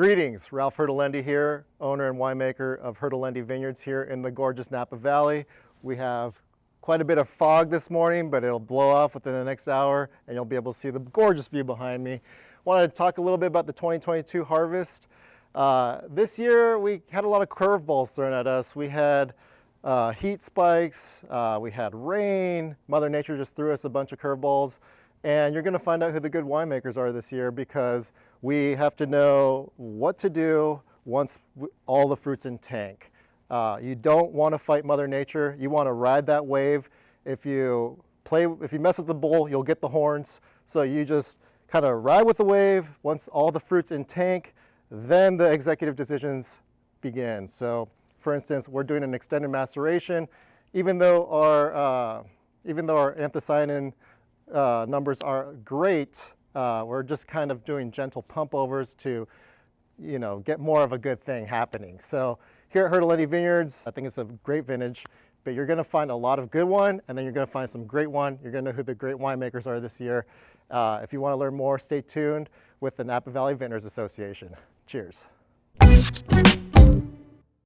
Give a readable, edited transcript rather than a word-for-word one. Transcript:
Greetings, Ralph Hertelendy here, owner and winemaker of Hertelendy Vineyards here in the gorgeous Napa Valley. We have quite a bit of fog this morning, but it'll blow off within the next hour and you'll be able to see the gorgeous view behind me. Wanted to talk a little bit about the 2022 harvest. This year we had a lot of curveballs thrown at us. We had heat spikes, we had rain. Mother Nature just threw us a bunch of curveballs. And you're going to find out who the good winemakers are this year, because we have to know what to do once all the fruit's in tank. You don't want to fight Mother Nature. You want to ride that wave. If you mess with the bull, you'll get the horns. So you just kind of ride with the wave. Once all the fruit's in tank, then the executive decisions begin. So for instance, we're doing an extended maceration. Even though our anthocyanin numbers are great, we're just kind of doing gentle pump overs to, get more of a good thing happening. So here at Hertelendy Vineyards, I think it's a great vintage, but you're going to find a lot of good one, and then you're going to find some great one. You're going to know who the great winemakers are this year. If you want to learn more, stay tuned with the Napa Valley Vineyards Association. Cheers.